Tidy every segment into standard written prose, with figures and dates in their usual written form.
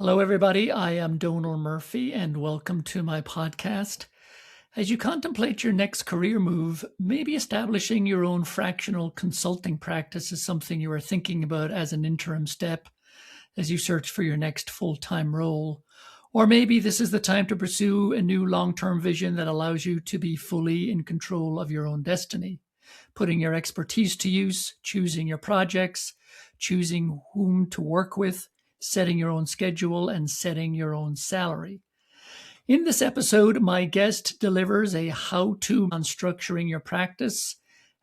Hello, everybody. I am Donal Murphy, and welcome to my podcast. As you contemplate your next career move, maybe establishing your own fractional consulting practice is something you are thinking about as an interim step as you search for your next full-time role. Or maybe this is the time to pursue a new long-term vision that allows you to be fully in control of your own destiny, putting your expertise to use, choosing your projects, choosing whom to work with, setting your own schedule, and setting your own salary. In this episode, my guest delivers a how-to on structuring your practice,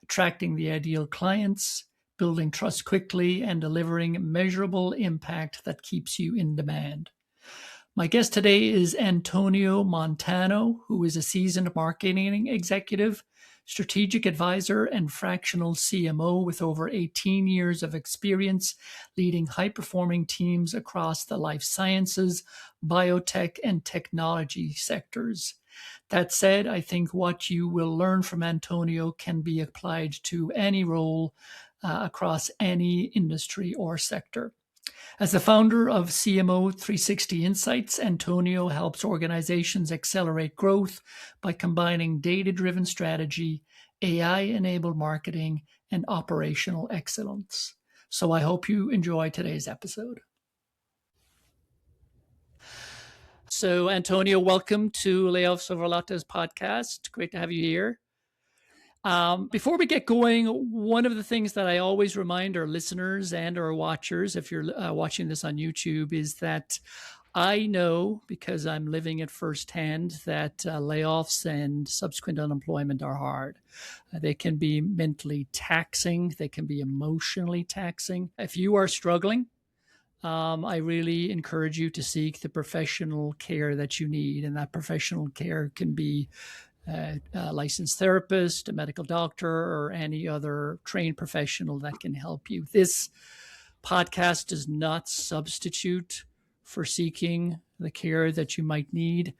attracting the ideal clients, building trust quickly, and delivering measurable impact that keeps you in demand. My guest today is Antonio Montano, who is a seasoned marketing executive, strategic advisor, and fractional CMO with over 18 years of experience leading high-performing teams across the life sciences, biotech, and technology sectors. That said, I think what you will learn from Antonio can be applied to any role across any industry or sector. As the founder of CMO 360 Insights, Antonio helps organizations accelerate growth by combining data-driven strategy, AI-enabled marketing, and operational excellence. So I hope you enjoy today's episode. So Antonio, welcome to Layoffs over Lattes podcast. Great to have you here. Before we get going, one of the things that I always remind our listeners and our watchers, if you're watching this on YouTube, is that I know, because I'm living it firsthand, that layoffs and subsequent unemployment are hard. They can be mentally taxing. They can be emotionally taxing. If you are struggling, I really encourage you to seek the professional care that you need. And that professional care can be a licensed therapist, a medical doctor, or any other trained professional that can help you. This podcast does not substitute for seeking the care that you might need.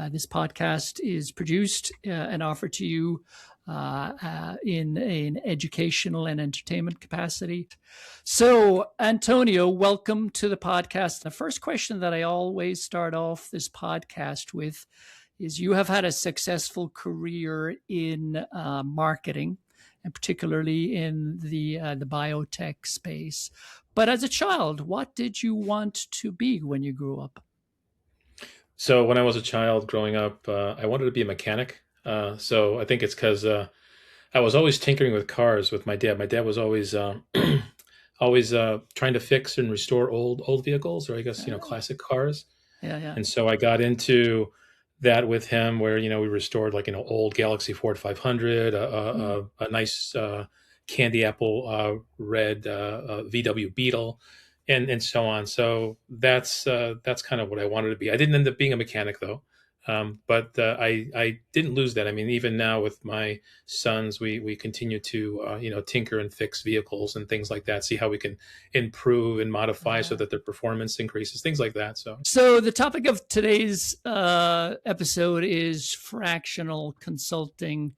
This podcast is produced and offered to you in an educational and entertainment capacity. So, Antonio, welcome to the podcast. The first question that I always start off this podcast with is you have had a successful career in marketing, and particularly in the biotech space. But as a child, what did you want to be when you grew up? So when I was a child growing up, I wanted to be a mechanic. So I think it's because I was always tinkering with cars with my dad. My dad was always always trying to fix and restore old vehicles, or I guess classic cars. Yeah. And so I got into that with him, where we restored old Galaxy Ford 500, a nice candy apple red VW Beetle, and so on. So that's kind of what I wanted to be. I didn't end up being a mechanic though, but I didn't lose that. I mean, even now with my sons, we continue to tinker and fix vehicles and things like that. See how we can improve and modify so that their performance increases, things like that. So the topic of today's episode is fractional consulting.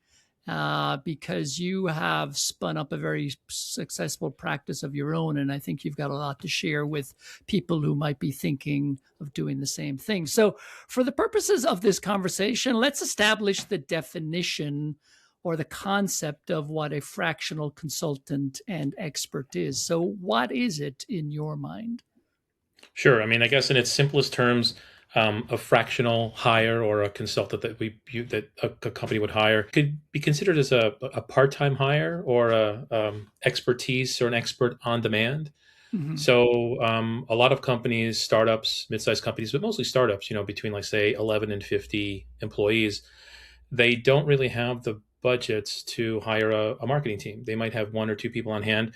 Because you have spun up a very successful practice of your own. And I think you've got a lot to share with people who might be thinking of doing the same thing. So for the purposes of this conversation, let's establish the definition or the concept of what a fractional consultant and expert is. So what is it in your mind? Sure. I mean, I guess in its simplest terms, a fractional hire or a consultant that a company would hire could be considered as a part-time hire or a expertise or an expert on demand. Mm-hmm. So a lot of companies, startups, mid-sized companies, but mostly startups, between like say 11 and 50 employees, they don't really have the budgets to hire a marketing team. They might have one or two people on hand.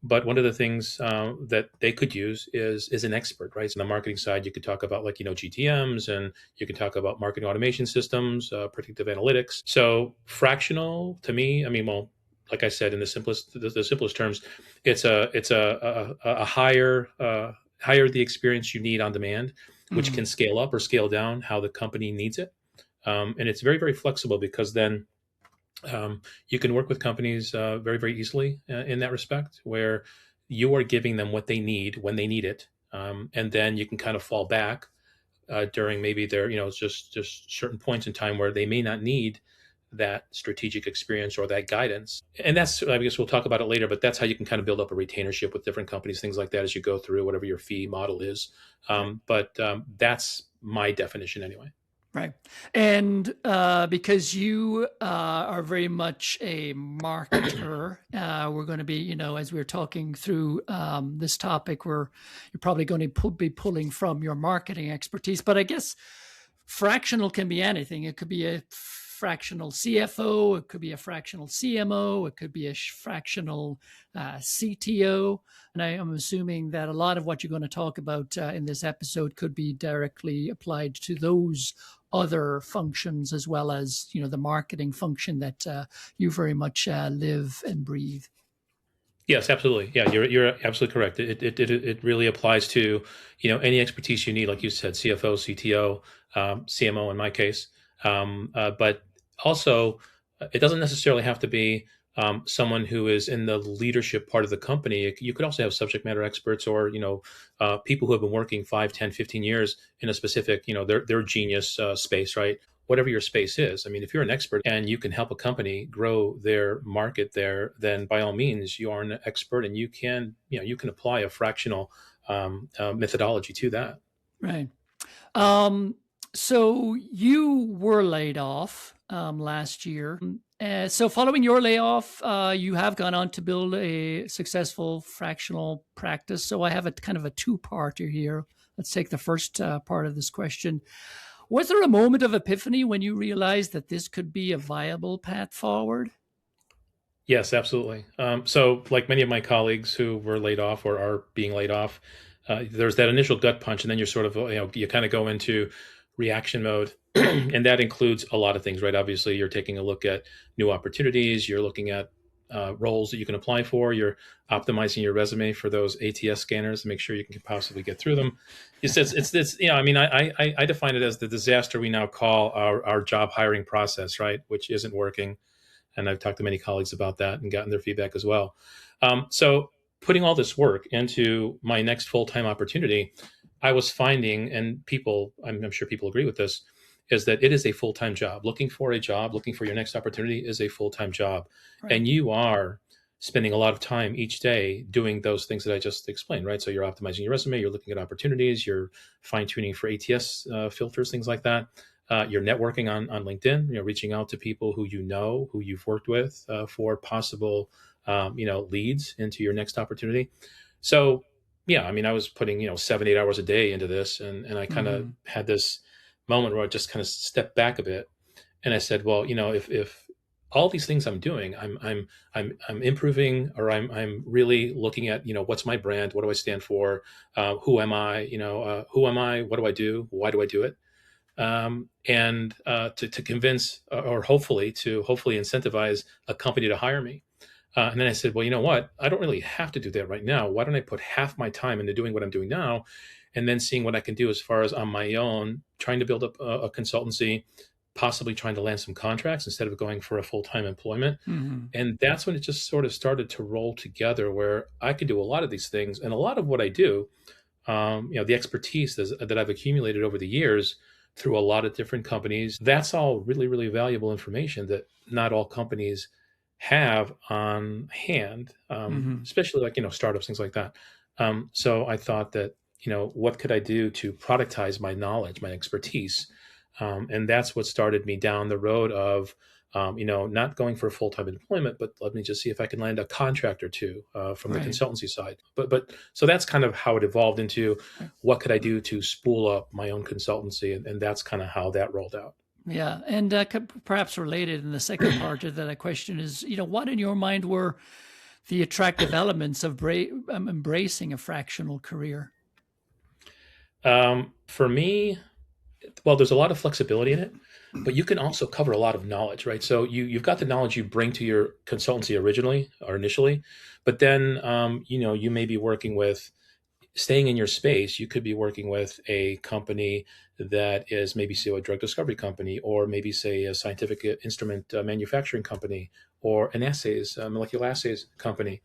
But one of the things that they could use is an expert, right? So on the marketing side, you could talk about GTMs, and you can talk about marketing automation systems, predictive analytics. So fractional, to me, I mean, well, like I said, in the simplest terms, it's a hire the experience you need on demand, which can scale up or scale down how the company needs it, and it's very, very flexible because then you can work with companies very, very easily in that respect, where you are giving them what they need when they need it, and then you can kind of fall back during maybe their, just certain points in time where they may not need that strategic experience or that guidance. And that's, I guess we'll talk about it later, but that's how you can kind of build up a retainership with different companies, things like that, as you go through whatever your fee model is. But that's my definition anyway. Right. And because you are very much a marketer, we're going to be, as we're talking through this topic, you're probably going to be pulling from your marketing expertise. But I guess fractional can be anything. It could be a fractional CFO, it could be a fractional CMO, it could be a fractional CTO. And I am assuming that a lot of what you're going to talk about in this episode could be directly applied to those other functions, as well as the marketing function that you very much live and breathe. Yes, absolutely. Yeah, you're absolutely correct. It really applies to any expertise you need, like you said, CFO, CTO, CMO in my case. But also, it doesn't necessarily have to be someone who is in the leadership part of the company. You could also have subject matter experts, or people who have been working 5, 10, 15 years in a specific their genius space, right? Whatever your space is. I mean, if you're an expert and you can help a company grow their market there, then by all means, you are an expert, and you can apply a fractional methodology to that. Right. So you were laid off last year. So following your layoff, you have gone on to build a successful fractional practice. So I have a kind of a two-parter here. Let's take the first part of this question. Was there a moment of epiphany when you realized that this could be a viable path forward? Yes, absolutely. So like many of my colleagues who were laid off or are being laid off, there's that initial gut punch, and then you're sort of, you kind of go into reaction mode. And that includes a lot of things, right? Obviously, you're taking a look at new opportunities. You're looking at roles that you can apply for. You're optimizing your resume for those ATS scanners to make sure you can possibly get through them. It's I mean, I define it as the disaster we now call our job hiring process, right? Which isn't working. And I've talked to many colleagues about that and gotten their feedback as well. So putting all this work into my next full-time opportunity, I was finding, and people, I'm sure people agree with this, is that it is a full-time job. Looking for a job, looking for your next opportunity is a full-time job. Right. And you are spending a lot of time each day doing those things that I just explained, right? So you're optimizing your resume, you're looking at opportunities, you're fine-tuning for ATS filters, things like that. You're networking on LinkedIn, reaching out to people who who you've worked with for possible, leads into your next opportunity. So, yeah, I mean, I was putting, 7, 8 hours a day into this, and I kind of had this moment where I just kind of stepped back a bit, and I said, well, if all these things I'm doing, I'm improving, or I'm really looking at, what's my brand, what do I stand for, who am I, who am I, what do I do, why do I do it? And to convince, or hopefully incentivize a company to hire me. And then I said, well, you know what? I don't really have to do that right now. Why don't I put half my time into doing what I'm doing now, and then seeing what I can do as far as on my own, trying to build up a consultancy, possibly trying to land some contracts instead of going for a full-time employment. Mm-hmm. And that's when it just sort of started to roll together, where I could do a lot of these things, and a lot of what I do, the expertise that I've accumulated over the years through a lot of different companies. That's all really, really valuable information that not all companies have on hand, especially like, startups, things like that. So I thought that, what could I do to productize my knowledge, my expertise? And that's what started me down the road of, not going for full-time employment, but let me just see if I can land a contract or two from the consultancy side. But so that's kind of how it evolved into what could I do to spool up my own consultancy, and that's kind of how that rolled out. Yeah, and perhaps related in the second part of that question is, what in your mind were the attractive elements of embracing a fractional career? For me, well, there's a lot of flexibility in it, but you can also cover a lot of knowledge, right? So you've got the knowledge you bring to your consultancy originally or initially, but then, you may be working with, staying in your space, you could be working with a company that is maybe, say, a drug discovery company, or maybe, say, a scientific instrument manufacturing company, or an molecular assays company.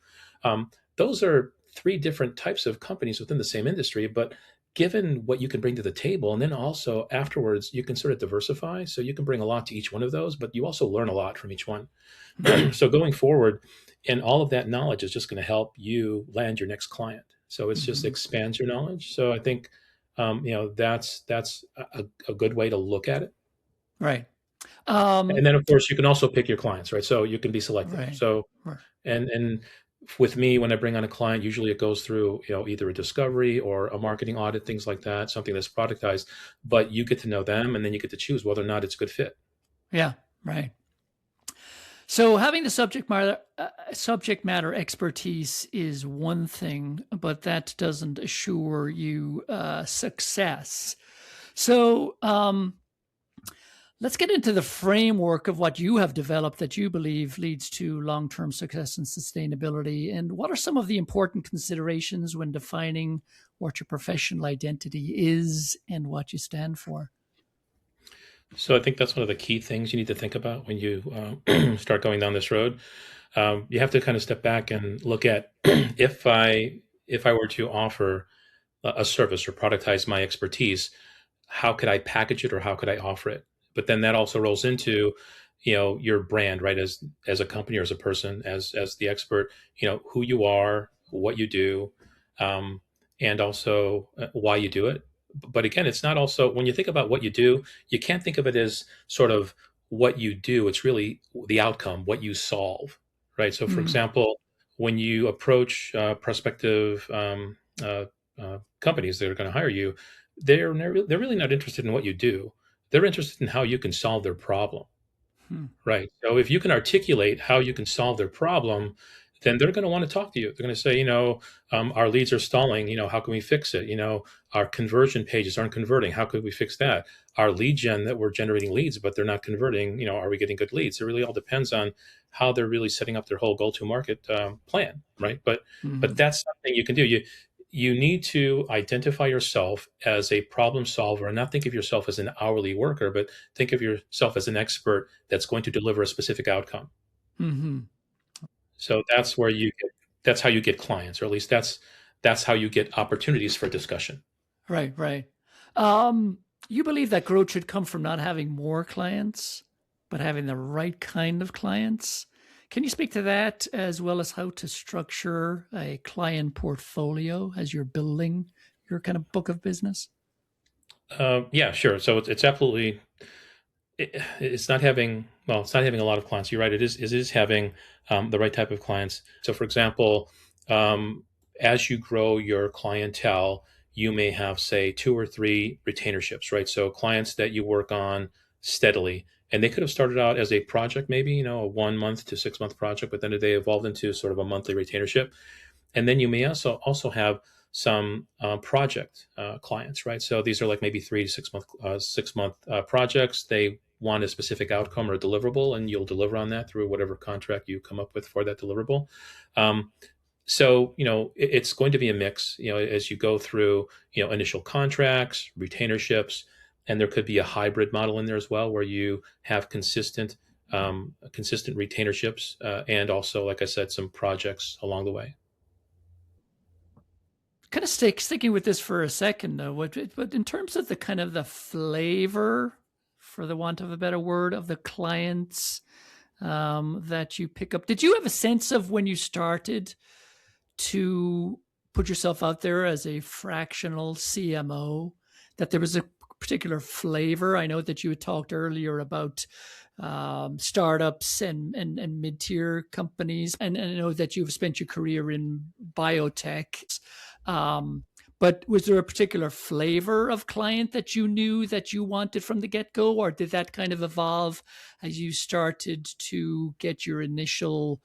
Those are three different types of companies within the same industry, but given what you can bring to the table, and then also afterwards, you can sort of diversify. So you can bring a lot to each one of those, but you also learn a lot from each one. Hmm. So going forward, and all of that knowledge is just going to help you land your next client. So it's just Hmm. expands your knowledge. So I think, that's a good way to look at it. Right. And then, of course, you can also pick your clients, right? So you can be selective. Right. So, Right. and with me, when I bring on a client, usually it goes through, either a discovery or a marketing audit, things like that, something that's productized. But you get to know them, and then you get to choose whether or not it's a good fit. Yeah. Right. So having the subject matter expertise is one thing, but that doesn't assure you success. So let's get into the framework of what you have developed that you believe leads to long-term success and sustainability. And what are some of the important considerations when defining what your professional identity is and what you stand for? So I think that's one of the key things you need to think about when you start going down this road. You have to kind of step back and look at if I were to offer a service or productize my expertise, how could I package it or how could I offer it? But then that also rolls into, your brand, right? As a company or as a person, as the expert, who you are, what you do, um, and also why you do it. But again, it's not also when you think about what you do, you can't think of it as sort of what you do. It's really the outcome, what you solve, right? So, for Mm, example, when you approach prospective companies that are going to hire you, they're really not interested in what you do. They're interested in how you can solve their problem. mm, Right. So if you can articulate how you can solve their problem, then they're going to want to talk to you. They're going to say, our leads are stalling. How can we fix it? Our conversion pages aren't converting. How could we fix that? Our lead gen that we're generating leads, but they're not converting. Are we getting good leads? It really all depends on how they're really setting up their whole go-to-market plan, right? But mm. that's something you can do. You need to identify yourself as a problem solver and not think of yourself as an hourly worker, but think of yourself as an expert that's going to deliver a specific outcome. Hmm. So that's how you get clients, or at least that's how you get opportunities for discussion. Right, right. Um, you believe that growth should come from not having more clients, but having the right kind of clients. Can you speak to that as well as how to structure a client portfolio as you're building your kind of book of business? Yeah, sure. So it's absolutely it's not having a lot of clients. You're right. It is having the right type of clients. So, for example, um, as you grow your clientele, you may have, say, two or three retainerships, right? So clients that you work on steadily, and they could have started out as a project, maybe a 1 month to 6 month project, but then they evolved into sort of a monthly retainership. And then you may also have some project clients, right? So these are like maybe 3 to 6 month projects. They want a specific outcome or deliverable, and you'll deliver on that through whatever contract you come up with for that deliverable. Um, so it's going to be a mix. As you go through initial contracts, retainerships, and there could be a hybrid model in there as well, where you have consistent retainerships and also, like I said, some projects along the way. Kind of sticking with this for a second, though. But in terms of the kind of the flavor, for the want of a better word, of the clients that you pick up, did you have a sense of when you started to put yourself out there as a fractional CMO that there was a particular flavor? I know that you had talked earlier about startups and mid tier companies, and I know that you've spent your career in biotech. Um, but was there a particular flavor of client that you knew that you wanted from the get go, or did that kind of evolve as you started to get your initial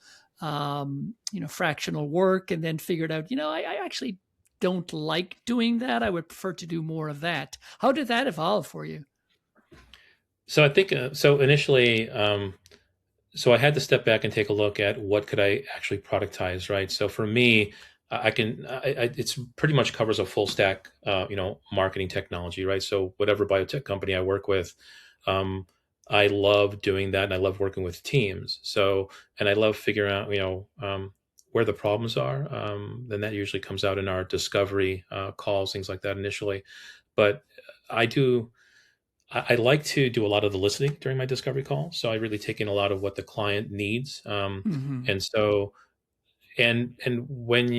fractional work and then figured out, I actually don't like doing that. I would prefer to do more of that. How did that evolve for you? So I think so initially, so I had to step back and take a look at what could I actually productize, right? So for me, I can it's pretty much covers a full stack, marketing technology, right? So whatever biotech company I work with, um, I love doing that, and I love working with teams. So and I love figuring out, where the problems are, then that usually comes out in our discovery calls, things like that initially. But I do. I like to do a lot of the listening during my discovery call, so I really take in a lot of what the client needs, Hmm. and so and when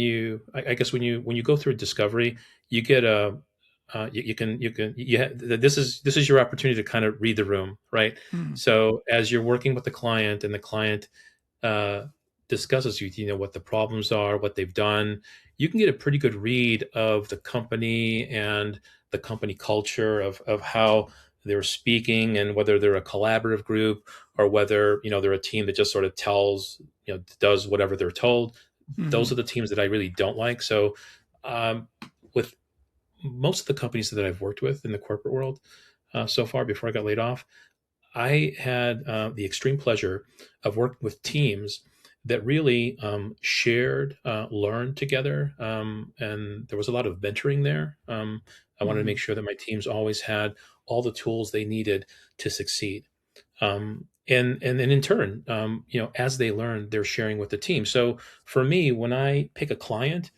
I guess when you go through discovery, you get a this is your opportunity to kind of read the room, right? Hmm. So as you're working with the client and the client uh, discusses with you know what the problems are, what they've done, you can get a pretty good read of the company and the company culture of how they're speaking and whether they're a collaborative group or whether you know they're a team that just sort of tells you know does whatever they're told. Those Hmm. are the teams that I really don't like. So um, with most of the companies that I've worked with in the corporate world so far before I got laid off, I had the extreme pleasure of working with teams that really shared, learned together, and there was a lot of mentoring there. I wanted to Hmm. make sure that my teams always had all the tools they needed to succeed. And then in turn, you know, as they learn, they're sharing with the team. So for me, when I pick a client,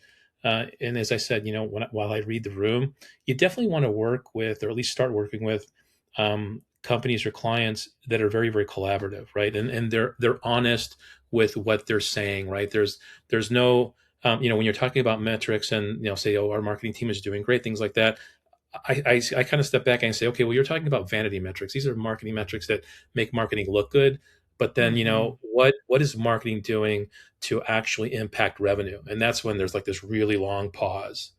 and as I said, you know, while I read the room, you definitely want to work with, or at least start working with, companies or clients that are very, very collaborative, right? And they're honest with what they're saying, right? There's no, you know, when you're talking about metrics and you know, say, oh, our marketing team is doing great, things like that. I kind of step back and say, okay, well, you're talking about vanity metrics. These are marketing metrics that make marketing look good. But then, you Hmm. know, what is marketing doing to actually impact revenue? And that's when there's like this really long pause,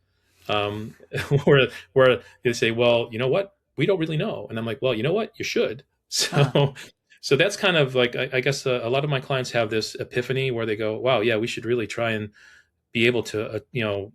where they say, well, you know what? We don't really know. And I'm like, well, you know what? You should. Huh. So that's kind of like, I guess a lot of my clients have this epiphany where they go, wow, yeah, we should really try and be able to you know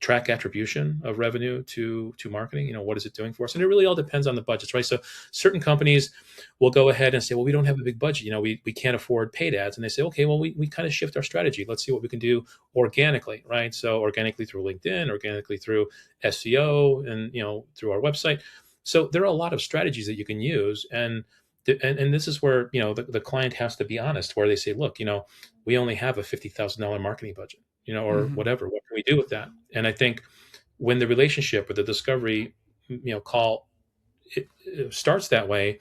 track attribution of revenue to marketing. You know, what is it doing for us? And it really all depends on the budgets, right? So certain companies will go ahead and say, well, we don't have a big budget, you know, we can't afford paid ads. And they say, okay, well, we kind of shift our strategy. Let's see what we can do organically, right? So organically through LinkedIn, organically through SEO, and you know through our website. So there are a lot of strategies that you can use. And this is where you know the client has to be honest, where they say, look, you know, we only have a $50,000 marketing budget, you know, or Hmm. whatever. What can we do with that? And I think when the relationship or the discovery, you know, call it starts that way,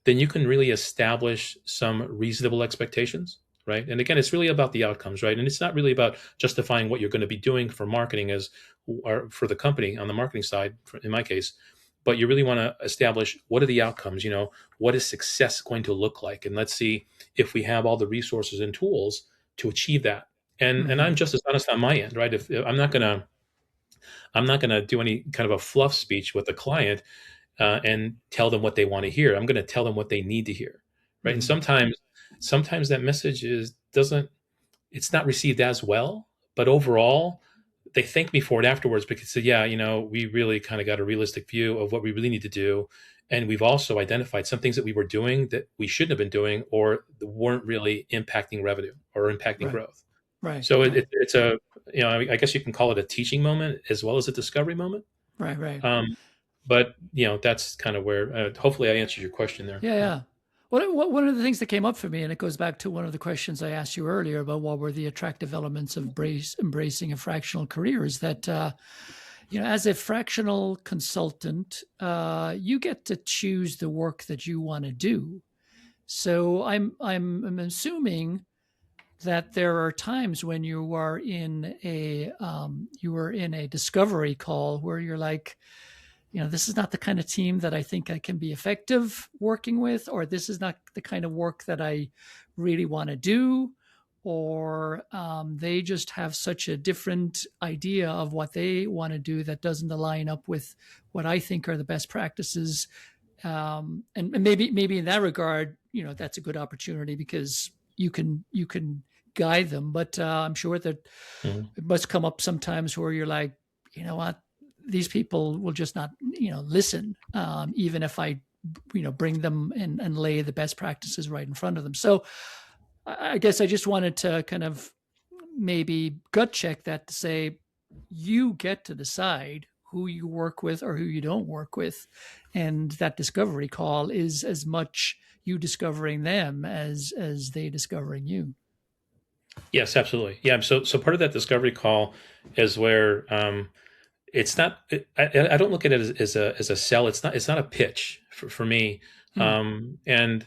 then you can really establish some reasonable expectations, right? And again, it's really about the outcomes, right? And it's not really about justifying what you're going to be doing for marketing as or for the company on the marketing side, in my case, but you really want to establish what are the outcomes, you know, what is success going to look like? And let's see if we have all the resources and tools to achieve that. And I'm Hmm. just as honest on my end, right? If I'm not gonna do any kind of a fluff speech with the client and tell them what they want to hear. I'm going to tell them what they need to hear, right? And Hmm. sometimes that message is doesn't it's not received as well, but overall they thank me for it afterwards because yeah, you know, we really kind of got a realistic view of what we really need to do, and we've also identified some things that we were doing that we shouldn't have been doing or weren't really impacting revenue or impacting Right. growth. Right. So Right. it's a you know I guess you can call it a teaching moment as well as a discovery moment. Right. Right. Um, but you know that's kind of where hopefully I answered your question there. Yeah. Yeah. One of the things that came up for me, and it goes back to one of the questions I asked you earlier about what were the attractive elements of embracing a fractional career, is that you know, as a fractional consultant, you get to choose the work that you want to do. So I'm assuming that there are times when you are in a discovery call where you're like, you know, this is not the kind of team that I think I can be effective working with, or this is not the kind of work that I really want to do, or they just have such a different idea of what they want to do that doesn't align up with what I think are the best practices. And maybe in that regard, you know, that's a good opportunity because you can guide them. But I'm sure that Mhm. it must come up sometimes where you're like, you know what, these people will just not, you know, listen, even if I, you know, bring them and lay the best practices right in front of them. So I guess I just wanted to kind of maybe gut check that to say you get to decide who you work with or who you don't work with, and that discovery call is as much you discovering them as they discovering you. Yes, absolutely. Yeah. So part of that discovery call is where it's not. I don't look at it as a sell. It's not a pitch for me. Hmm. And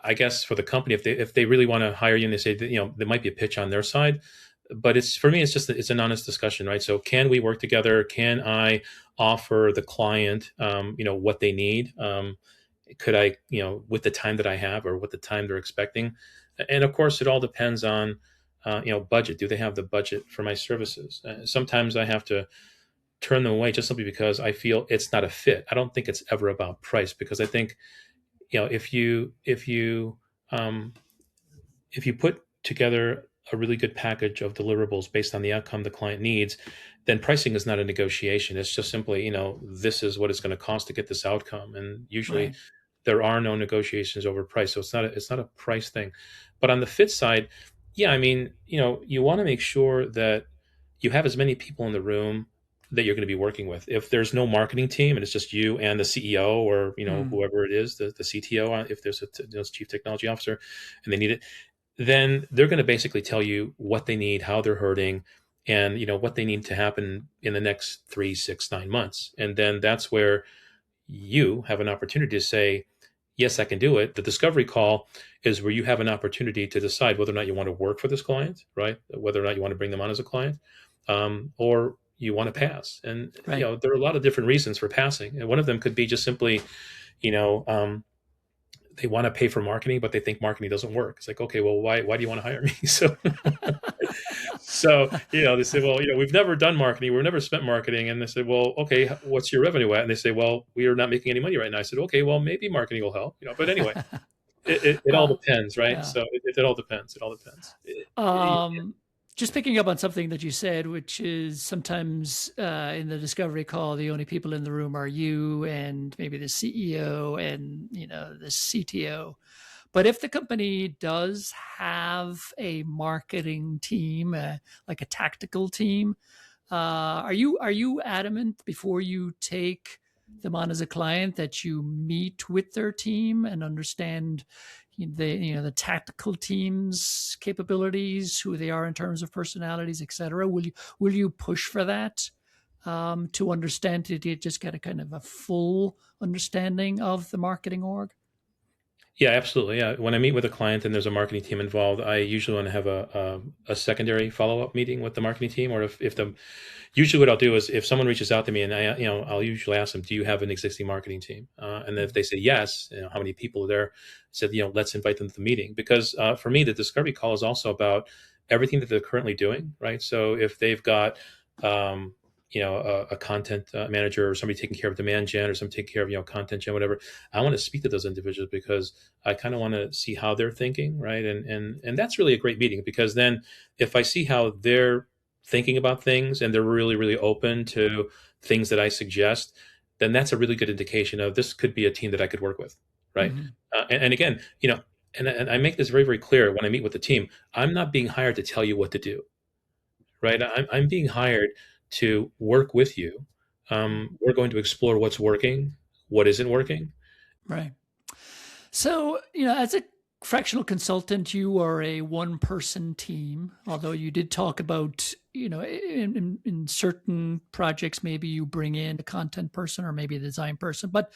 I guess for the company, if they really want to hire you and they say that, there might be a pitch on their side, but it's for me, it's an honest discussion, right? So can we work together? Can I offer the client, what they need? Could I, with the time that I have or with the time they're expecting? And of course, it all depends on, budget. Do they have the budget for my services? Sometimes I have to turn them away just simply because I feel it's not a fit. I don't think it's ever about price because I think, um, if you put together a really good package of deliverables based on the outcome the client needs, then pricing is not a negotiation. It's just simply, this is what it's going to cost to get this outcome. And usually Right. there are no negotiations over price. So it's not a price thing. But on the fit side, yeah, I mean, you want to make sure that you have as many people in the room that you're going to be working with. If there's no marketing team and it's just you and the CEO or Hmm. whoever it is, the CTO, if there's a chief technology officer, and they need it, then they're going to basically tell you what they need, how they're hurting, and what they need to happen in the next 3, 6, 9 months. And then that's where you have an opportunity to say, yes, I can do it. The discovery call is where you have an opportunity to decide whether or not you want to work for this client, right? Whether or not you want to bring them on as a client, or you want to pass. And Right. there are a lot of different reasons for passing. And one of them could be just simply, you know, um, they want to pay for marketing, but they think marketing doesn't work. It's like, okay, well, why do you want to hire me? So they say, well, we've never done marketing. We've never spent marketing. And they say, well, okay, what's your revenue at? And they say, well, we are not making any money right now. I said, okay, well, maybe marketing will help, but anyway, it all uh, depends, right? yeah. So it all depends. It all depends. Um, just picking up on something that you said, which is sometimes in the discovery call, the only people in the room are you and maybe the CEO and the CTO. But if the company does have a marketing team, like a tactical team, are you adamant before you take them on as a client that you meet with their team and understand the tactical team's capabilities, who they are in terms of personalities, etc.? Will you push for that to understand to just get a kind of a full understanding of the marketing org? Yeah, absolutely. Yeah. When I meet with a client and there's a marketing team involved, I usually want to have a secondary follow-up meeting with the marketing team. Or if the usually what I'll do is if someone reaches out to me and I'll usually ask them, do you have an existing marketing team? And then if they say yes, how many people are there? I said, let's invite them to the meeting because for me, the discovery call is also about everything that they're currently doing, right? So if they've got, um, a content manager or somebody taking care of demand gen or somebody taking care of, content gen, whatever, I want to speak to those individuals because I kind of want to see how they're thinking, right? And that's really a great meeting because then if I see how they're thinking about things and they're really, really open to things that I suggest, then that's a really good indication of this could be a team that I could work with, right? Hmm. And again, and I make this very, very clear when I meet with the team. I'm not being hired to tell you what to do, right? I'm being hired to work with you. We're going to explore what's working, what isn't working. Right. So, as a fractional consultant, you are a one person team, although you did talk about, in certain projects, maybe you bring in a content person or maybe a design person, but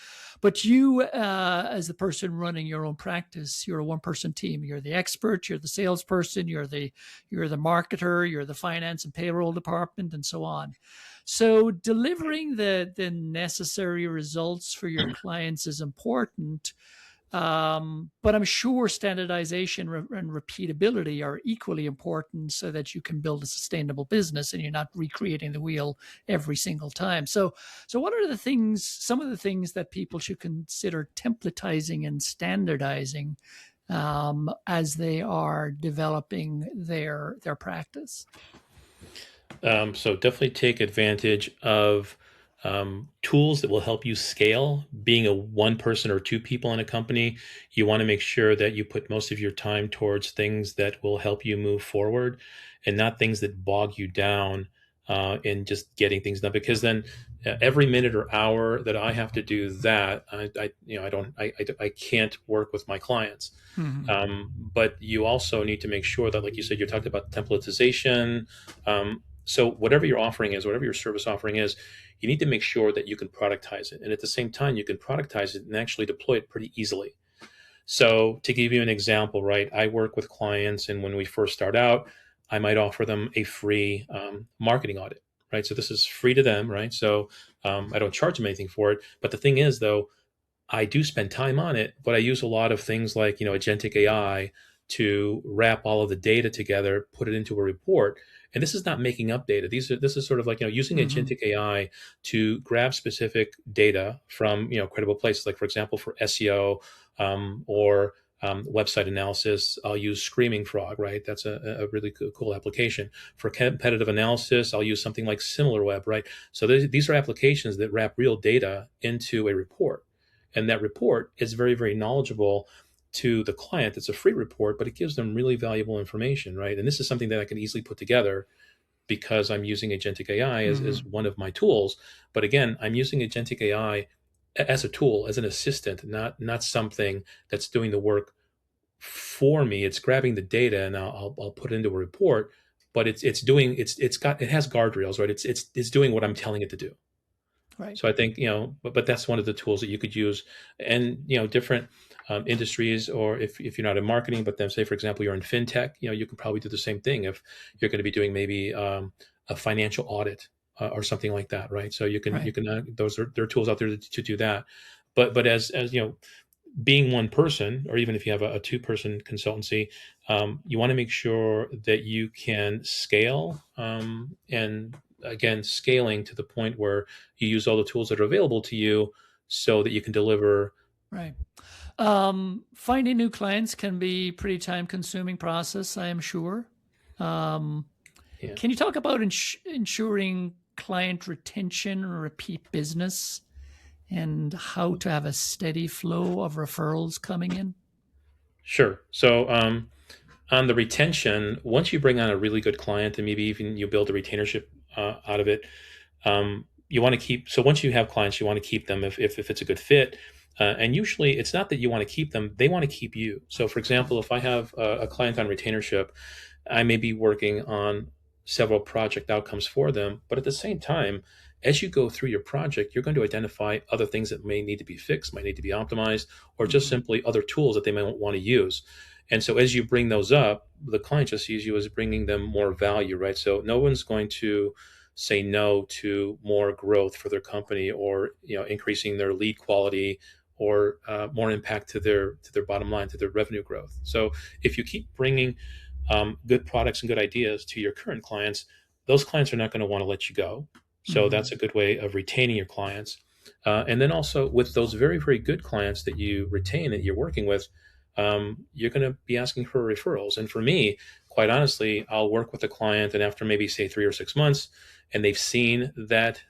you, as the person running your own practice, you're a one person team. You're the expert, you're the salesperson, you're the marketer, you're the finance and payroll department, and so on. So delivering the necessary results for your clients is important, but I'm sure standardization and repeatability are equally important so that you can build a sustainable business and you're not recreating the wheel every single time. So what are some of the things that people should consider templatizing and standardizing as they are developing their practice? So definitely take advantage of tools that will help you scale. Being a one person or two people in a company, you want to make sure that you put most of your time towards things that will help you move forward and not things that bog you down in just getting things done. Because then every minute or hour that I have to do that, I can't work with my clients. Hmm. But you also need to make sure that, like you said, you talked about templatization. So whatever your offering is, whatever your service offering is, you need to make sure that you can productize it. And at the same time, you can productize it and actually deploy it pretty easily. So to give you an example, right, I work with clients, and when we first start out, I might offer them a free marketing audit, right? So this is free to them, right? So I don't charge them anything for it. But the thing is, though, I do spend time on it, but I use a lot of things like, agentic AI to wrap all of the data together, put it into a report. And this is not making up data. This is sort of like, using Hmm. agentic AI to grab specific data from, credible places. Like, for example, for SEO, or website analysis, I'll use Screaming Frog, right? That's a really cool application. For competitive analysis, I'll use something like SimilarWeb, right? So these are applications that wrap real data into a report. And that report is very, very knowledgeable to the client. It's a free report, but it gives them really valuable information, right? And this is something that I can easily put together because I'm using agentic AI as Hmm. one of my tools. But again, I'm using agentic AI as a tool, as an assistant, not something that's doing the work for me. It's grabbing the data and I'll put it into a report, but it has guardrails, right? It's doing what I'm telling it to do. Right. So I think, but that's one of the tools that you could use. And, different industries, or if you're not in marketing, but then say, for example, you're in fintech, you can probably do the same thing if you're going to be doing maybe a financial audit, or something like that, right? So Right. there are tools out there to do that. But as being one person, or even if you have a two-person consultancy, you want to make sure that you can scale, and again, scaling to the point where you use all the tools that are available to you so that you can deliver. Right. Finding new clients can be pretty time consuming process, I am sure. Um, Yeah, can you talk about ensuring client retention or repeat business and how to have a steady flow of referrals coming in? sure. So on the retention, once you bring on a really good client and maybe even you build a retainership out of it, you want to keep. So once you have clients, you want to keep them if it's a good fit. And usually it's not that you want to keep them, they want to keep you. So for example, if I have a client on retainership, I may be working on several project outcomes for them. But at the same time, as you go through your project, you're going to identify other things that may need to be fixed, might need to be optimized, or just Hmm. simply other tools that they might want to use. And so as you bring those up, the client just sees you as bringing them more value, right? So no one's going to say no to more growth for their company, or increasing their lead quality, or more impact to their bottom line, to their revenue growth. So if you keep bringing good products and good ideas to your current clients, those clients are not going to want to let you go. So Hmm. that's a good way of retaining your clients. And then also with those very, very good clients that you retain, that you're working with, you're going to be asking for referrals. And for me, quite honestly, I'll work with a client, and after maybe say 3 or 6 months, and they've seen that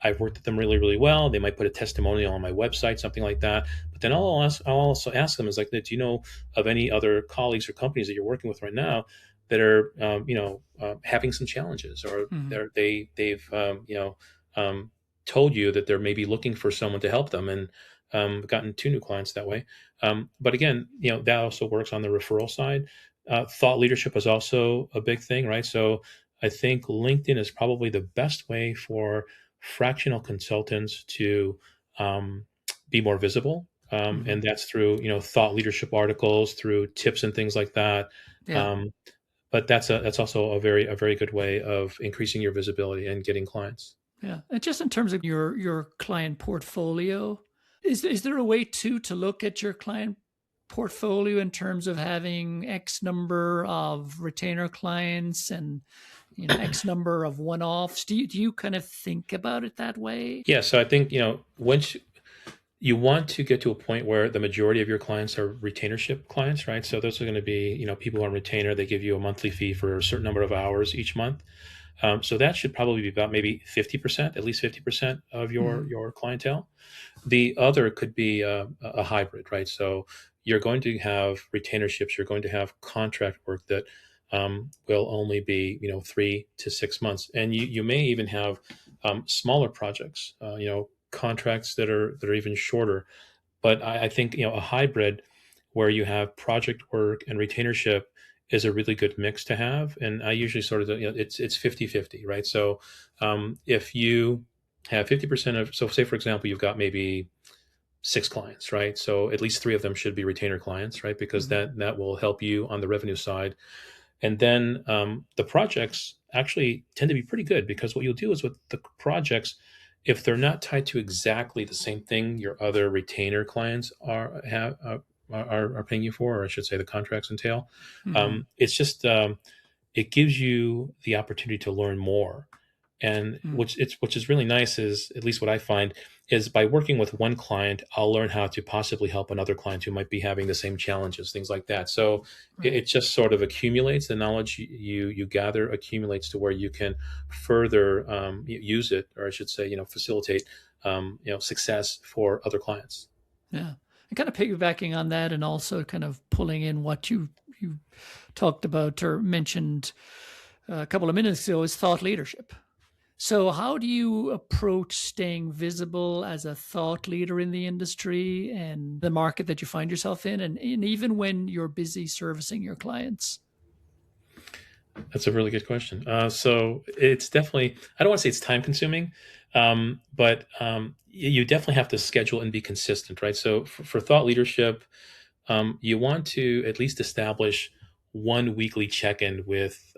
I've worked with them really, really well, they might put a testimonial on my website, something like that. But then I'll also ask them, is like, do you know of any other colleagues or companies that you're working with right now that are, having some challenges, or Hmm. they've um, told you that they're maybe looking for someone to help them, and gotten 2 new clients that way. But again, that also works on the referral side. Thought leadership is also a big thing, right? So I think LinkedIn is probably the best way for fractional consultants to um, be more visible. And Hmm. that's through, thought leadership articles, through tips and things like that. Yeah. Um, but that's also a very good way of increasing your visibility and getting clients. Yeah. And just in terms of your client portfolio, is there a way to look at your client portfolio in terms of having X number of retainer clients and X number of one-offs? Do you kind of think about it that way? Yeah, so I think, once you want to get to a point where the majority of your clients are retainership clients, right? So those are going to be, people on retainer. They give you a monthly fee for a certain number of hours each month. So that should probably be about maybe 50%, at least 50% of your Hmm. your clientele. The other could be a hybrid, right? So you're going to have retainerships, you're going to have contract work that will only be 3 to 6 months, and you may even have smaller projects, contracts that are even shorter. But I think a hybrid where you have project work and retainership is a really good mix to have. And I usually sort of it's 50-50, right? So if you have 50% of, so say for example you've got maybe 6 clients, right? So at least 3 of them should be retainer clients, right? Because Mhm. that will help you on the revenue side. And then the projects actually tend to be pretty good, because what you'll do is with the projects, if they're not tied to exactly the same thing your other retainer clients are paying you for, or I should say the contracts entail, Mhm. it's just it gives you the opportunity to learn more. And Mhm. which is really nice is, at least what I find, is by working with one client, I'll learn how to possibly help another client who might be having the same challenges, things like that. So it Right. just sort of accumulates. The knowledge you gather accumulates to where you can further use it, or I should say, facilitate success for other clients. Yeah. And kind of piggybacking on that, and also kind of pulling in what you talked about or mentioned a couple of minutes ago, is thought leadership. So, how do you approach staying visible as a thought leader in the industry and the market that you find yourself in, and even when you're busy servicing your clients? That's a really good question. So it's definitely, I don't want to say it's time consuming, but you definitely have to schedule and be consistent, right? So for thought leadership, you want to at least establish one weekly check in with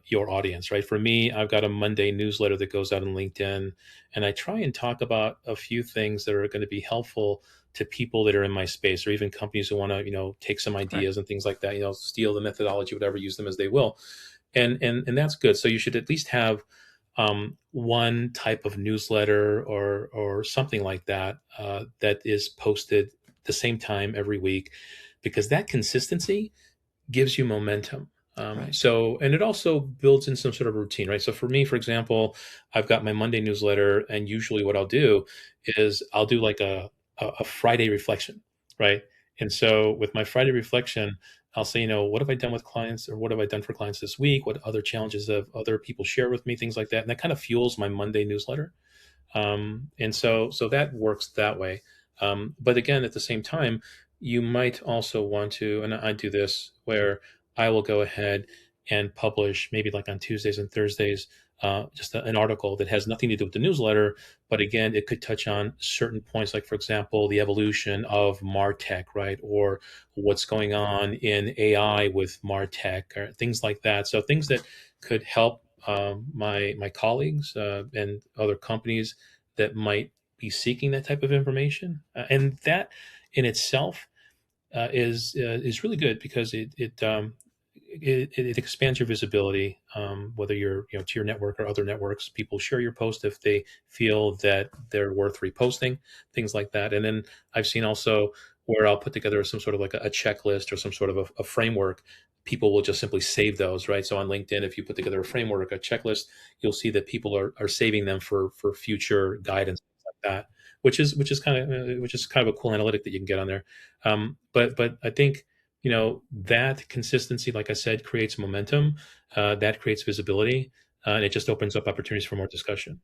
your audience, right? For me, I've got a Monday newsletter that goes out on LinkedIn, and I try and talk about a few things that are going to be helpful to people that are in my space, or even companies who want to, take some Right. ideas and things like that, steal the methodology, whatever, use them as they will. And that's good. So you should at least have one type of newsletter or something like that that is posted the same time every week, because that consistency gives you momentum. Right. And it also builds in some sort of routine, right? So for me, for example, I've got my Monday newsletter, and usually what I'll do is I'll do like a Friday reflection, right? And so with my Friday reflection, I'll say, what have I done with clients, or what have I done for clients this week? What other challenges have other people shared with me? Things like that. And that kind of fuels my Monday newsletter. And so that works that way. But again, at the same time, you might also want to, and I do this, where I will go ahead and publish maybe like on Tuesdays and Thursdays, just an article that has nothing to do with the newsletter, but again, it could touch on certain points, like for example, the evolution of Martech, right, or what's going on in AI with Martech, or things like that. So things that could help my colleagues and other companies that might be seeking that type of information, and that in itself is really good, because it expands your visibility. Whether you're to your network or other networks, people share your post if they feel that they're worth reposting, things like that. And then I've seen also where I'll put together some sort of like a checklist or some sort of a framework. People will just simply save those, right? So on LinkedIn, if you put together a framework, a checklist, you'll see that people are saving them for future guidance, things like that, which is kind of a cool analytic that you can get on there. But I think that consistency, like I said, creates momentum. That creates visibility, and it just opens up opportunities for more discussion.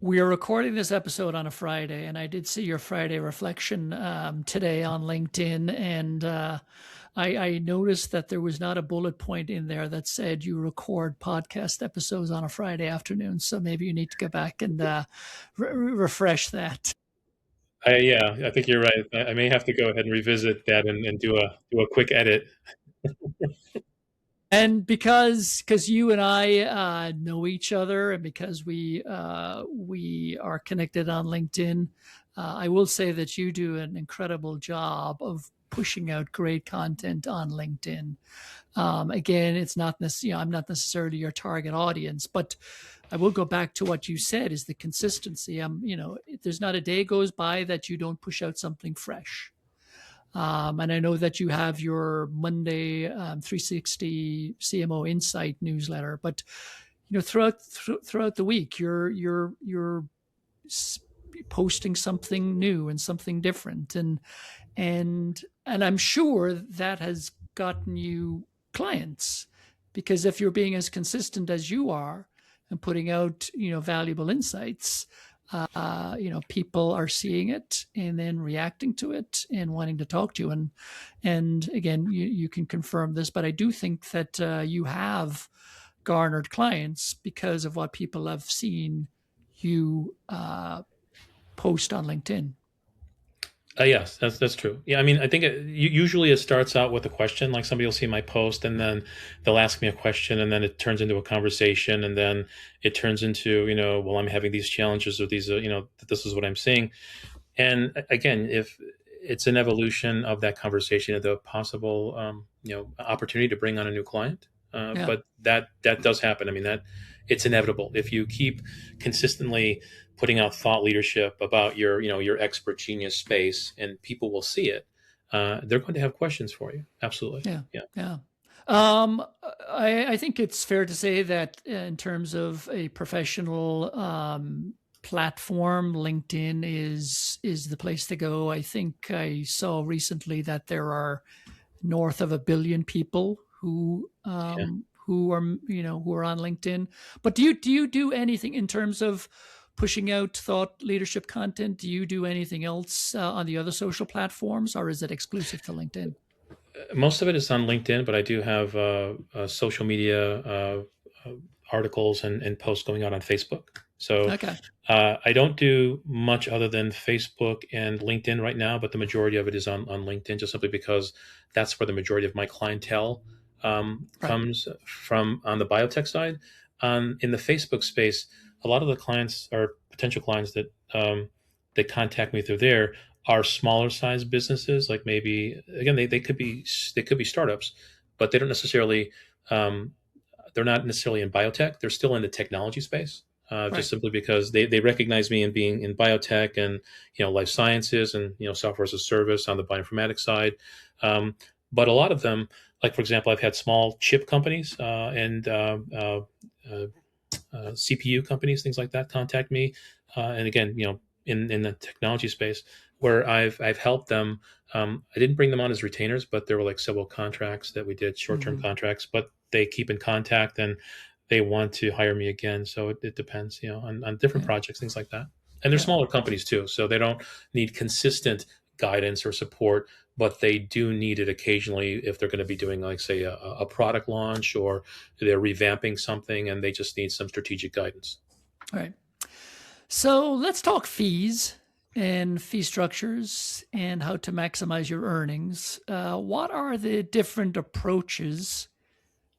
We are recording this episode on a Friday, and I did see your Friday reflection today on LinkedIn, and I noticed that there was not a bullet point in there that said you record podcast episodes on a Friday afternoon. So maybe you need to go back and refresh that. Yeah, I think you're right. I may have to go ahead and revisit that, and do a quick edit. And because you and I know each other, and because we are connected on LinkedIn, I will say that you do an incredible job of pushing out great content on LinkedIn. Again, it's not necessarily, I'm not necessarily your target audience, but I will go back to what you said, is the consistency. There's not a day goes by that you don't push out something fresh. And I know that you have your Monday 360 CMO Insight newsletter, but throughout the week, you're posting something new and something different, and I'm sure that has gotten you clients. Because if you're being as consistent as you are and putting out, valuable insights, people are seeing it and then reacting to it and wanting to talk to you. And again, you can confirm this, but I do think that you have garnered clients because of what people have seen you post on LinkedIn. Yes, that's true. Yeah, I mean, I think usually it starts out with a question, like somebody will see my post and then they'll ask me a question, and then it turns into a conversation, and then it turns into, well, I'm having these challenges, or these, this is what I'm seeing. And again, if it's an evolution of that conversation, of the possible, opportunity to bring on a new client, Yeah. but that does happen. I mean, that it's inevitable if you keep consistently putting out thought leadership about your expert genius space, and people will see it. They're going to have questions for you. Absolutely. Yeah. Yeah. Yeah. Um, I think it's fair to say that in terms of a professional platform, LinkedIn is the place to go. I think I saw recently that there are north of 1 billion people Yeah. who are who are on LinkedIn. But do you do anything in terms of pushing out thought leadership content? Do you do anything else on the other social platforms, or is it exclusive to LinkedIn? Most of it is on LinkedIn, but I do have social media uh, articles and posts going out on Facebook. So Okay. I don't do much other than Facebook and LinkedIn right now, but the majority of it is on LinkedIn, just simply because that's where the majority of my clientele Right. comes from on the biotech side. In the Facebook space, a lot of the clients or potential clients that contact me through there are smaller size businesses, like maybe again they could be startups, but they don't necessarily um, they're not necessarily in biotech. They're still in the technology space, just Right. simply because they recognize me in being in biotech and life sciences and software as a service on the bioinformatics side. Um, but a lot of them, like for example, I've had small chip companies uh, CPU companies, things like that, contact me, and again, in the technology space where I've helped them. I didn't bring them on as retainers, but there were like several contracts that we did, short term Hmm. contracts, but they keep in contact and they want to hire me again. So it depends, on different Yeah. projects, things like that. And they're Yeah. smaller companies too, so they don't need consistent guidance or support, but they do need it occasionally if they're going to be doing, like, say, a product launch, or they're revamping something and they just need some strategic guidance. All right. So let's talk fees and fee structures and how to maximize your earnings. What are the different approaches,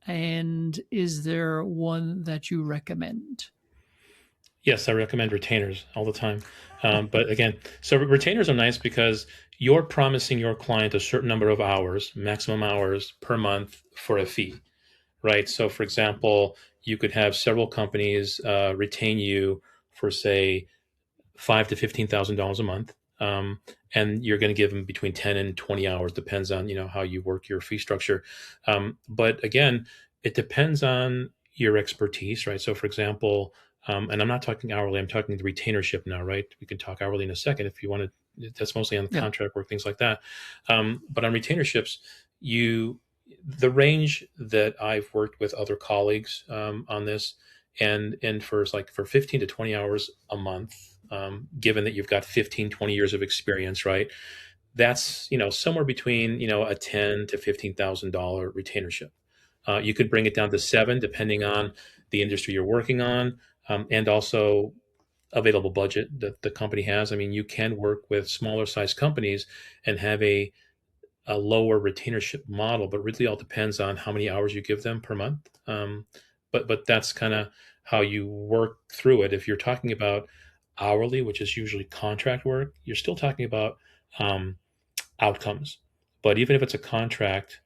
and is there one that you recommend? Yes, I recommend retainers all the time. But again, so retainers are nice because you're promising your client a certain number of hours, maximum hours per month for a fee, right? So, for example, you could have several companies retain you for, say, $5,000 to $15,000 a month, and you're going to give them between 10 and 20 hours, depends on how you work your fee structure. But again, it depends on your expertise, right? So, for example, and I'm not talking hourly; I'm talking the retainership now, right? We can talk hourly in a second if you want to. That's mostly on the Yeah. contract work, things like that. But on retainerships, you the range that I've worked with other colleagues on this, and for 15 to 20 hours a month, given that you've got 15, 20 years of experience, right? That's somewhere between a ten to $15,000 retainership. You could bring it down to seven, depending on the industry you're working on, and also available budget that the company has. I mean, you can work with smaller size companies and have a lower retainership model, but really all depends on how many hours you give them per month. But that's kind of how you work through it. If you're talking about hourly, which is usually contract work, you're still talking about um, outcomes. But even if it's a contract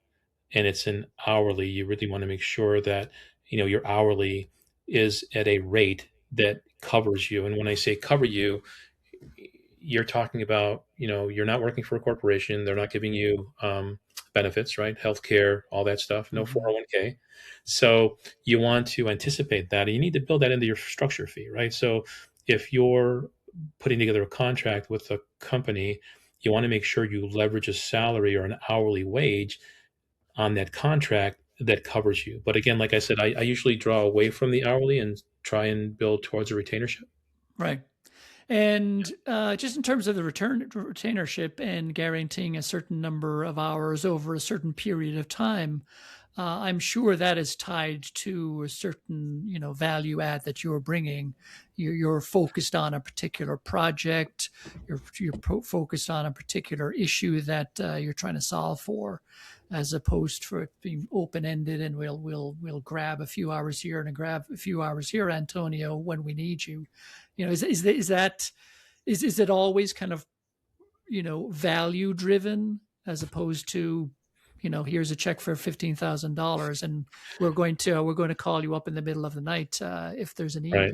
and it's an hourly, you really want to make sure that your hourly is at a rate that covers you. And when I say cover you, you're talking about, you're not working for a corporation. They're not giving you benefits, right? Healthcare, all that stuff, no Hmm. 401k. So you want to anticipate that, and you need to build that into your structure fee, right? So if you're putting together a contract with a company, you want to make sure you leverage a salary or an hourly wage on that contract that covers you. But again, like I said, I usually draw away from the hourly and try and build towards a retainership. Right. And just in terms of the retainership and guaranteeing a certain number of hours over a certain period of time, I'm sure that is tied to a certain, value add that you're bringing. You're focused on a particular project. You're focused on a particular issue that you're trying to solve for, as opposed for it being open ended and we'll grab a few hours here and grab a few hours here, Antonio, when we need you. Is it always kind of value driven as opposed to here's a check for $15,000 and we're going to call you up in the middle of the night if there's a need. Right.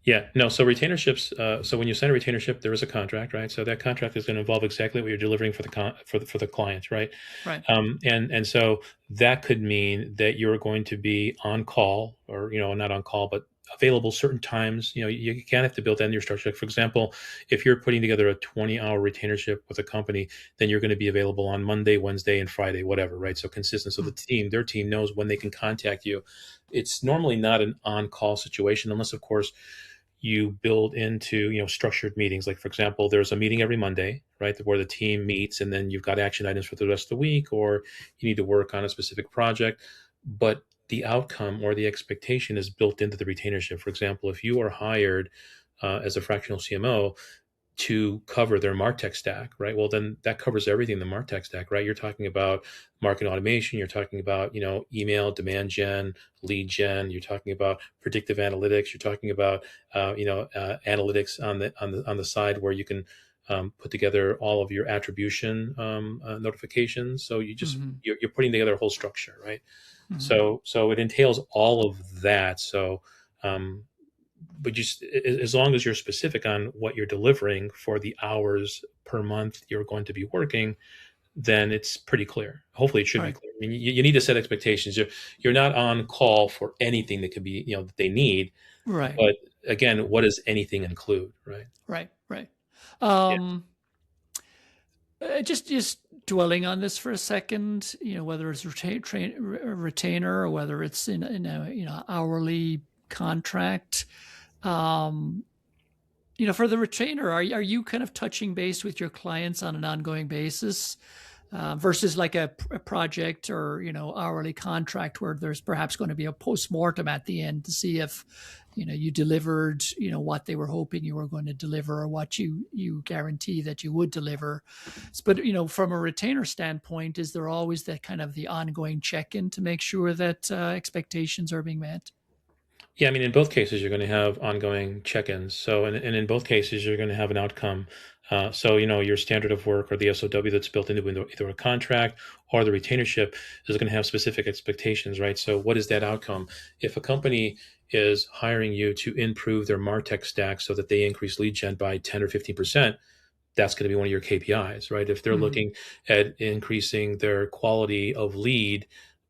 Yeah, no. So retainerships. So when you sign a retainership, there is a contract, right? So that contract is going to involve exactly what you're delivering for the client, right? Right. And so that could mean that you're going to be on call, or not on call, but available certain times. You can't have to build that in your structure. Like, for example, if you're putting together a 20-hour retainership with a company, then you're going to be available on Monday, Wednesday, and Friday, whatever, right? So consistent. So their team knows when they can contact you. It's normally not an on-call situation, unless, of course, you build into structured meetings. Like, for example, there's a meeting every Monday, right, where the team meets, and then you've got action items for the rest of the week, or you need to work on a specific project, but the outcome or the expectation is built into the retainership. For example, if you are hired as a fractional CMO to cover their MarTech stack, right? Well, then that covers everything in the MarTech stack, right? You're talking about marketing automation. You're talking about, email, demand gen, lead gen. You're talking about predictive analytics. You're talking about, analytics on the side where you can put together all of your attribution notifications. So you're putting together a whole structure, right? Mm-hmm. So it entails all of that. So, but just as long as you're specific on what you're delivering for the hours per month you're going to be working, then it's pretty clear. Hopefully, it should be Right. clear. I mean, you need to set expectations. You're not on call for anything that could be, that they need. Right. But again, what does anything include, right? Right. Yeah. um just dwelling on this for a second, whether it's retainer or whether it's in a hourly contract. um for the retainer, are you kind of touching base with your clients on an ongoing basis, versus like a project or hourly contract where there's perhaps going to be a post-mortem at the end to see if you delivered what they were hoping you were going to deliver, or what you guarantee that you would deliver. But from a retainer standpoint, is there always that kind of the ongoing check-in to make sure that expectations are being met? Yeah, I mean, in both cases, you're going to have ongoing check-ins. So, and in both cases, you're going to have an outcome. So, your standard of work or the SOW that's built into either a contract or the retainership is going to have specific expectations, right? So, what is that outcome? If a company is hiring you to improve their MarTech stack so that they increase lead gen by 10 or 15%, that's going to be one of your KPIs, right? If they're Mm-hmm. looking at increasing their quality of lead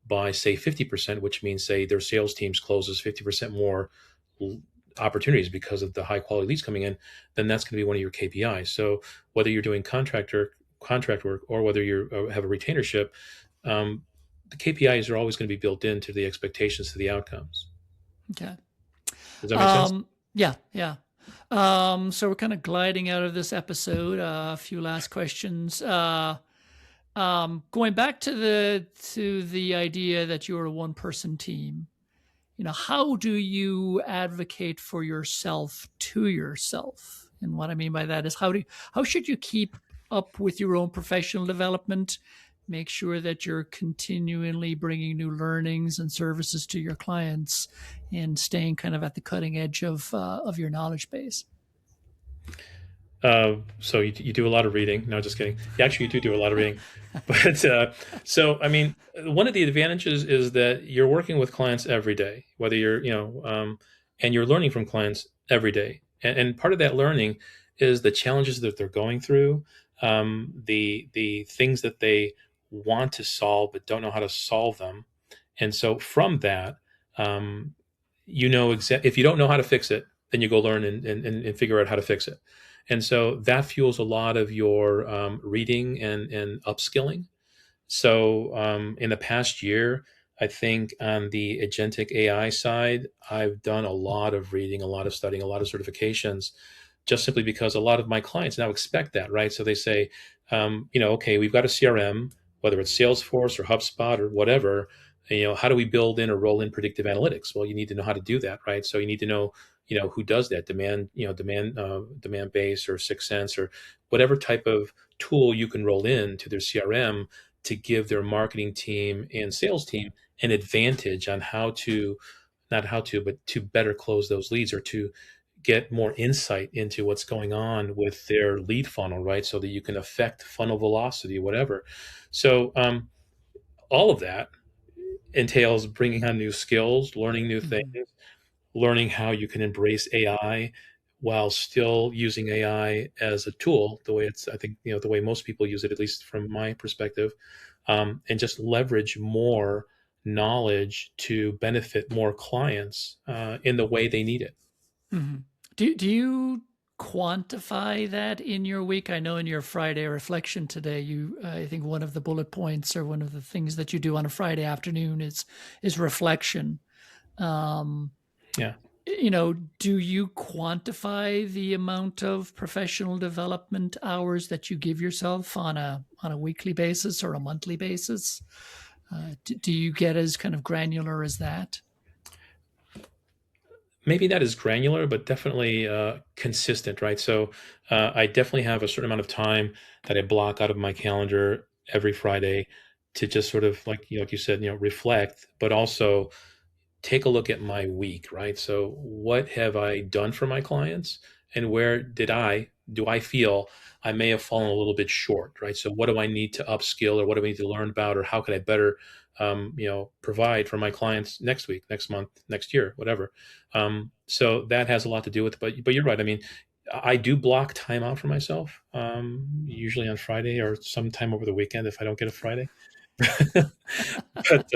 by, say, 50%, which means, say, their sales teams closes 50% more opportunities because of the high quality leads coming in, then that's going to be one of your KPIs. So whether you're doing contract work or whether you have a retainership, the KPIs are always going to be built into the expectations to the outcomes. Okay. Does that make sense? Yeah. So we're kind of gliding out of this episode. A few last questions. Going back to the idea that you're a one-person team, how do you advocate for yourself to yourself? And what I mean by that is how should you keep up with your own professional development, make sure that you're continually bringing new learnings and services to your clients, and staying kind of at the cutting edge of your knowledge base? So you do a lot of reading. No, just kidding. Actually, you do a lot of reading. But so, I mean, one of the advantages is that you're working with clients every day, whether and you're learning from clients every day. And part of that learning is the challenges that they're going through, the things that they want to solve but don't know how to solve them. And so from that, um, if you don't know how to fix it, then you go learn and figure out how to fix it. And so that fuels a lot of your reading and upskilling. So in the past year, I think on the agentic AI side, I've done a lot of reading, a lot of studying, a lot of certifications, just simply because a lot of my clients now expect that, right? So they say, okay, we've got a CRM, whether it's Salesforce or HubSpot or whatever. How do we build in or roll in predictive analytics? Well, you need to know how to do that, right? So you need to know, who does that, demand base or Sixth Sense or whatever type of tool you can roll in to their CRM to give their marketing team and sales team an advantage on how to, not how to, but to better close those leads or to get more insight into what's going on with their lead funnel, right? So that you can affect funnel velocity, whatever. So all of that entails bringing on new skills, learning new things, Mm-hmm. learning how you can embrace AI while still using AI as a tool, the way it's, I think, the way most people use it, at least from my perspective, and just leverage more knowledge to benefit more clients in the way they need it. Mm-hmm. Do you quantify that in your week? I know in your Friday reflection today, I think one of the bullet points or one of the things that you do on a Friday afternoon is reflection. Um, Yeah. do you quantify the amount of professional development hours that you give yourself on a weekly basis or a monthly basis? Do you get as kind of granular as that? Maybe not as granular, but definitely consistent, right? So I definitely have a certain amount of time that I block out of my calendar every Friday to just sort of like you said, reflect, but also take a look at my week, right? So what have I done for my clients, and where do I feel I may have fallen a little bit short, right? So what do I need to upskill, or what do I need to learn about, or how can I better, provide for my clients next week, next month, next year, whatever. So that has a lot to do with it. But you're right. I mean, I do block time out for myself, usually on Friday or sometime over the weekend if I don't get a Friday. But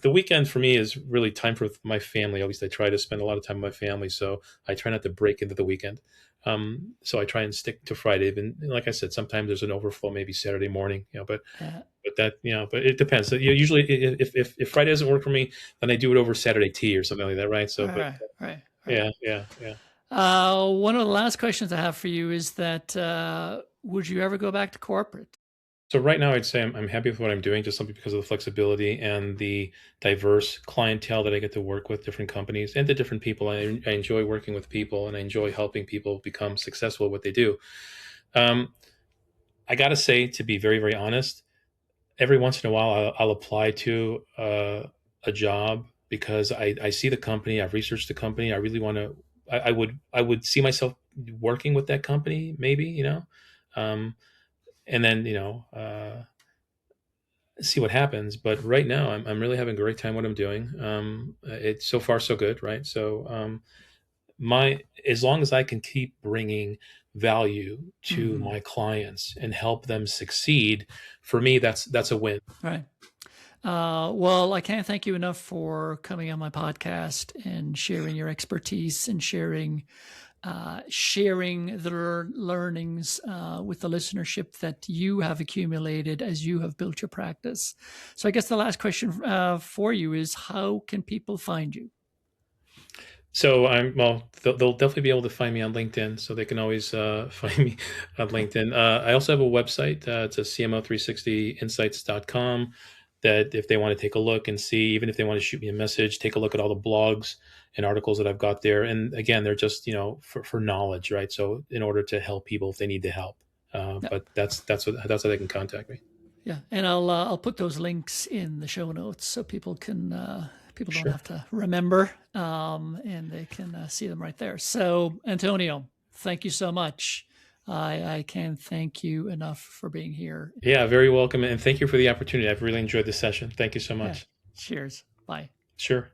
the weekend for me is really time for my family. At least I try to spend a lot of time with my family, so I try not to break into the weekend. So I try and stick to Friday. And like I said, sometimes there's an overflow, maybe Saturday morning. Uh, But it depends. So, usually, if Friday doesn't work for me, then I do it over Saturday tea or something like that, right? So, but right, right, right. yeah, yeah, yeah. One of the last questions I have for you is that would you ever go back to corporate? So right now, I'd say I'm happy with what I'm doing, just simply because of the flexibility and the diverse clientele that I get to work with, different companies and the different people. I enjoy working with people, and I enjoy helping people become successful at what they do. Um, I got to say, to be very, very honest, every once in a while, I'll apply to a job because I see the company, I've researched the company, I really want to. I would see myself working with that company, maybe, um, and then see what happens. But right now, I'm really having a great time what I'm doing. It's so far so good, right? So my as long as I can keep bringing value to Mm-hmm. my clients and help them succeed, for me, that's a win. Right. Well, I can't thank you enough for coming on my podcast and sharing your expertise and sharing the learnings with the listenership that you have accumulated as you have built your practice. So, I guess the last question for you is, how can people find you? So they'll definitely be able to find me on LinkedIn, so they can always find me on LinkedIn. I also have a website. It's a CMO360insights.com, that if they want to take a look and see, even if they want to shoot me a message, take a look at all the blogs and articles that I've got there. And again, they're just, for knowledge, right? So in order to help people if they need the help. Yeah, But that's how they can contact me. yeah, and I'll put those links in the show notes so people don't Sure. have to remember, and they can see them right there. So, Antonio, thank you so much. I can't thank you enough for being here. Yeah, very welcome. And thank you for the opportunity. I've really enjoyed this session. Thank you so Yeah, much. cheers. Bye. Sure.